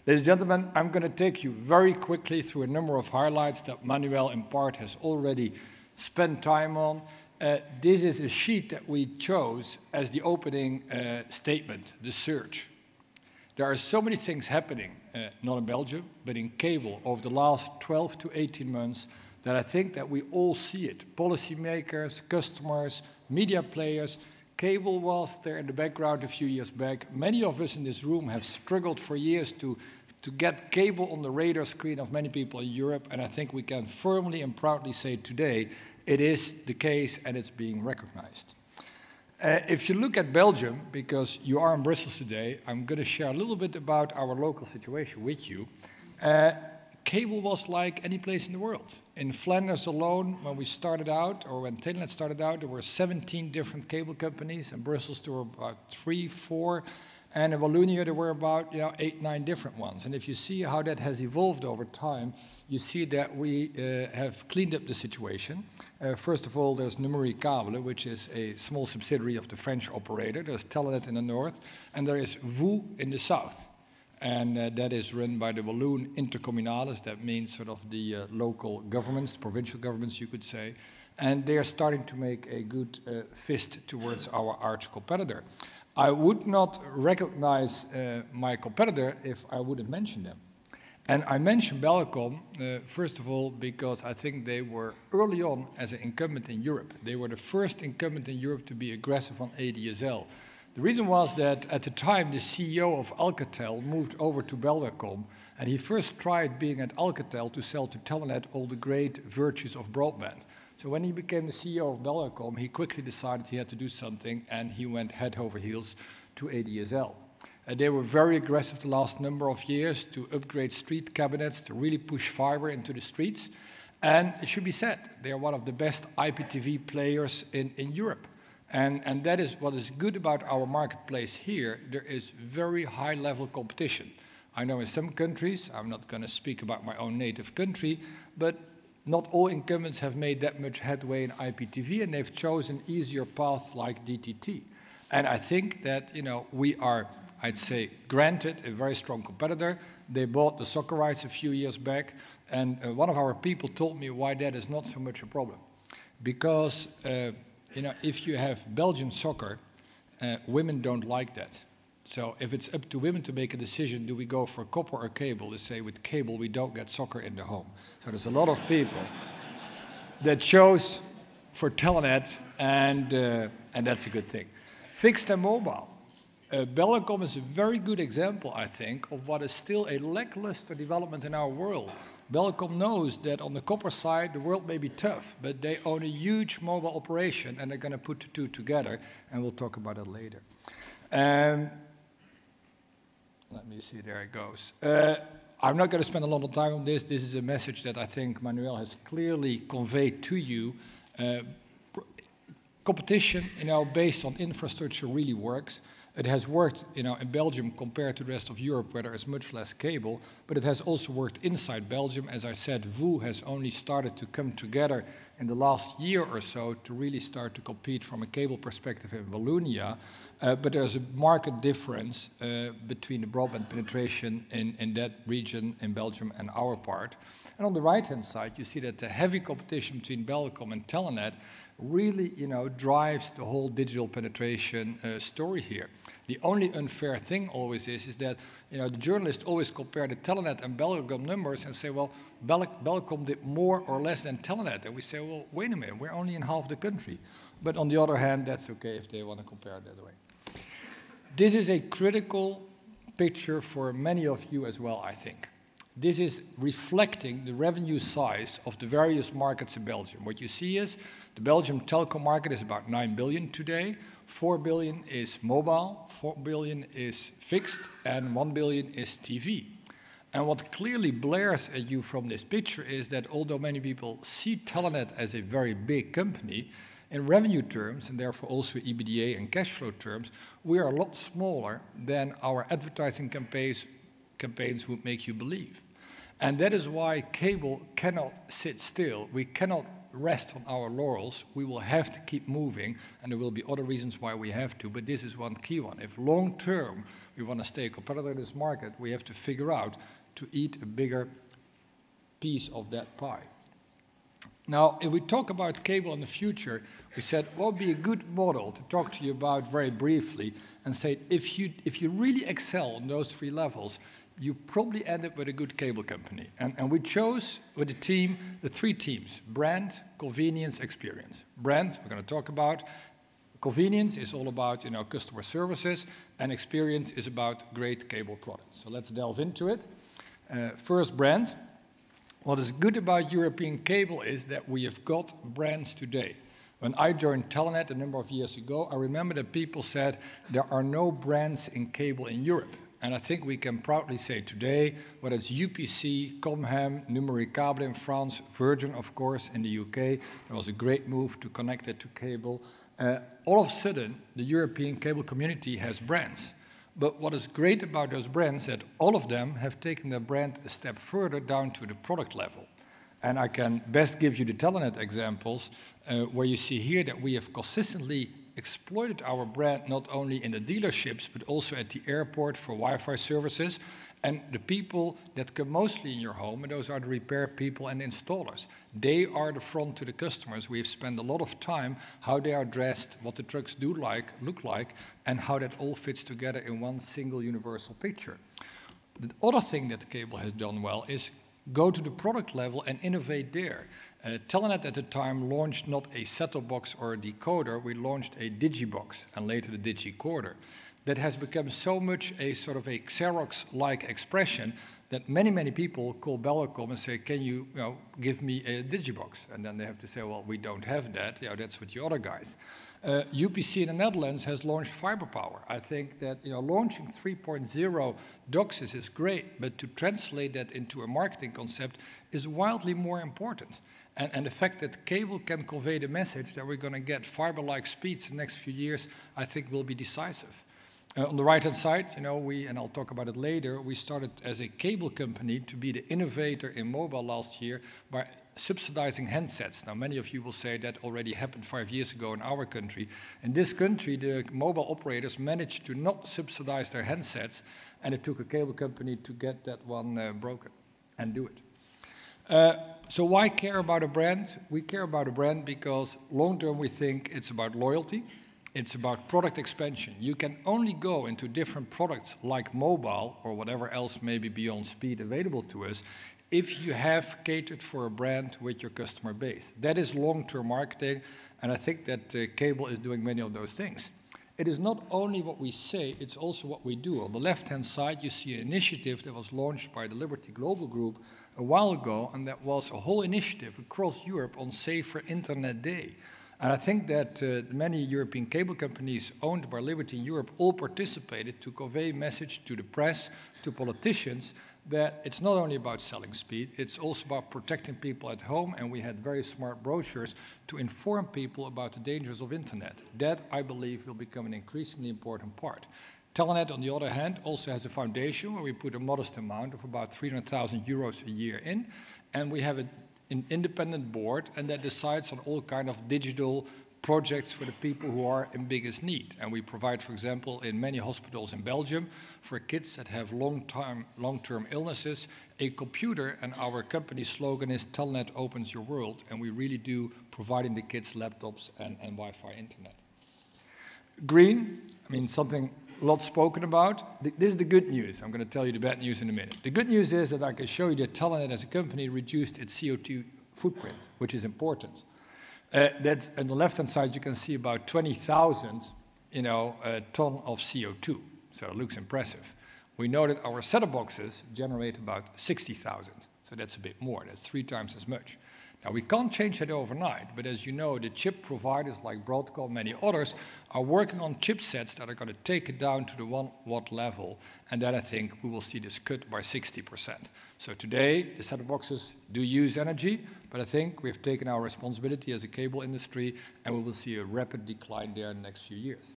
Ladies and gentlemen, I'm going to take you very quickly through a number of highlights that Manuel in part has already spent time on. This is a sheet that we chose as the opening statement, the surge. There are so many things happening, not in Belgium, but in cable over the last 12 to 18 months that I think that we all see it. Policymakers, customers, media players. Cable was there in the background a few years back. Many of us in this room have struggled for years to get cable on the radar screen of many people in Europe, and I think we can firmly and proudly say today it is the case and it's being recognized. If you look at Belgium, because you are in Brussels today, I'm going to share a little bit about our local situation with you. Cable was like any place in the world. In Flanders alone, when we started out, or when Telenet started out, there were 17 different cable companies. In Brussels, there were about 3, 4. And in Wallonia, there were about 8, 9 different ones. And if you see how that has evolved over time, you see that we have cleaned up the situation. First of all, there's Numérique Câble, which is a small subsidiary of the French operator. There's Telenet in the north, and there is VOO in the south. And that is run by the Walloon Intercommunales. That means sort of the local governments, provincial governments, you could say. And they are starting to make a good fist towards our arch competitor. I would not recognize my competitor if I wouldn't mention them. And I mention Belcom, first of all, because I think they were early on as an incumbent in Europe. They were the first incumbent in Europe to be aggressive on ADSL. The reason was that at the time, the CEO of Alcatel moved over to Belcom, and he first tried being at Alcatel to sell to Telenet all the great virtues of broadband. So when he became the CEO of Belcom, he quickly decided he had to do something, and he went head over heels to ADSL. They were very aggressive the last number of years to upgrade street cabinets, to really push fiber into the streets. And it should be said, they are one of the best IPTV players in Europe. And that is what is good about our marketplace here. There is very high-level competition. I know in some countries, I'm not going to speak about my own native country, but not all incumbents have made that much headway in IPTV, and they've chosen easier paths like DTT. And I think that we are, I'd say, granted a very strong competitor. They bought the soccer rights a few years back, and one of our people told me why that is not so much a problem. Because if you have Belgian soccer, women don't like that. So if it's up to women to make a decision, do we go for copper or cable? They say with cable we don't get soccer in the home. So there's a lot of people that chose for Telenet, and that's a good thing. Fixed and mobile. Belcom is a very good example, I think, of what is still a lackluster development in our world. Belcom knows that on the copper side, the world may be tough, but they own a huge mobile operation, and they're going to put the two together, and we'll talk about it later. Let me see, there it goes. I'm not going to spend a lot of time on this. This is a message that I think Manuel has clearly conveyed to you. Competition, based on infrastructure really works. It has worked, in Belgium compared to the rest of Europe, where there is much less cable, but it has also worked inside Belgium. As I said, VOO has only started to come together in the last year or so to really start to compete from a cable perspective in Wallonia, but there's a marked difference between the broadband penetration in that region in Belgium and our part. And on the right-hand side, you see that the heavy competition between Belcom and Telenet really, drives the whole digital penetration story here. The only unfair thing always is that, the journalists always compare the Telenet and Belcom numbers and say, well, Belcom did more or less than Telenet. And we say, well, wait a minute, we're only in half the country. But on the other hand, that's okay if they want to compare it that way. This is a critical picture for many of you as well, I think. This is reflecting the revenue size of the various markets in Belgium. What you see is the Belgian telecom market is about 9 billion today. 4 billion is mobile, 4 billion is fixed, and 1 billion is TV. And what clearly blares at you from this picture is that although many people see Telenet as a very big company, in revenue terms, and therefore also EBITDA and cash flow terms, we are a lot smaller than our advertising campaigns would make you believe. And that is why cable cannot sit still. We cannot rest on our laurels. We will have to keep moving, and there will be other reasons why we have to, but this is one key one. If long term we want to stay a competitor in this market, we have to figure out to eat a bigger piece of that pie. Now, if we talk about cable in the future, we said what would be a good model to talk to you about very briefly and say if you really excel on those three levels, you probably end up with a good cable company. And we chose with the team, the three teams: brand, convenience, experience. Brand, we're going to talk about. Convenience is all about, you know, customer services, and experience is about great cable products. So let's delve into it. First, brand. What is good about European cable is that we have got brands today. When I joined Telenet a number of years ago, I remember that people said there are no brands in cable in Europe. And I think we can proudly say today, whether it's UPC, Comhem, Numericable in France, Virgin, of course, in the UK, there was a great move to connect it to cable. All of a sudden, the European cable community has brands. But what is great about those brands is that all of them have taken their brand a step further down to the product level. And I can best give you the Telenet examples, where you see here that we have consistently exploited our brand not only in the dealerships, but also at the airport for Wi-Fi services. And the people that come mostly in your home, and those are the repair people and installers. They are the front to the customers. We've spent a lot of time how they are dressed, what the trucks look like, and how that all fits together in one single universal picture. The other thing that cable has done well is go to the product level and innovate there. Telenet at the time launched not a set-top box or a decoder, we launched a digibox and later the digicorder. That has become so much a sort of a Xerox-like expression that many people call Belgium and say, can you, give me a digibox? And then they have to say, well, we don't have that. Yeah, that's with the other guys. UPC in the Netherlands has launched fiber power. I think that launching 3.0 DOCSIS is great, but to translate that into a marketing concept is wildly more important. And the fact that cable can convey the message that we're going to get fiber-like speeds in the next few years, I think will be decisive. On the right-hand side, and I'll talk about it later, we started as a cable company to be the innovator in mobile last year by subsidizing handsets. Now, many of you will say that already happened 5 years ago in our country. In this country, the mobile operators managed to not subsidize their handsets, and it took a cable company to get that one broken and do it. So why care about a brand? We care about a brand because long-term we think it's about loyalty. It's about product expansion. You can only go into different products like mobile or whatever else may be beyond speed available to us if you have catered for a brand with your customer base. That is long-term marketing, and I think that cable is doing many of those things. It is not only what we say, it's also what we do. On the left-hand side, you see an initiative that was launched by the Liberty Global Group a while ago, and that was a whole initiative across Europe on Safer Internet Day. And I think that many European cable companies owned by Liberty in Europe all participated to convey a message to the press, to politicians, that it's not only about selling speed, it's also about protecting people at home, and we had very smart brochures to inform people about the dangers of internet. That, I believe, will become an increasingly important part. Telenet, on the other hand, also has a foundation where we put a modest amount of about 300,000 euros a year in, and we have an independent board, and that decides on all kind of digital projects for the people who are in biggest need. And we provide, for example, in many hospitals in Belgium, for kids that have long-term illnesses, a computer, and our company slogan is Telenet opens your world, and we really do providing the kids laptops and Wi-Fi internet. Green, I mean, something a lot spoken about. This is the good news. I'm going to tell you the bad news in a minute. The good news is that I can show you that Telenet as a company reduced its CO2 footprint, which is important. That's on the left-hand side, you can see about 20,000, ton of CO2. So it looks impressive. We know that our set-top boxes generate about 60,000. So that's a bit more. That's 3 times as much. Now, we can't change that overnight, but as you know, the chip providers like Broadcom, many others, are working on chipsets that are going to take it down to the 1 watt level, and then I think we will see this cut by 60%. So today, the set-top boxes do use energy, but I think we've taken our responsibility as a cable industry, and we will see a rapid decline there in the next few years.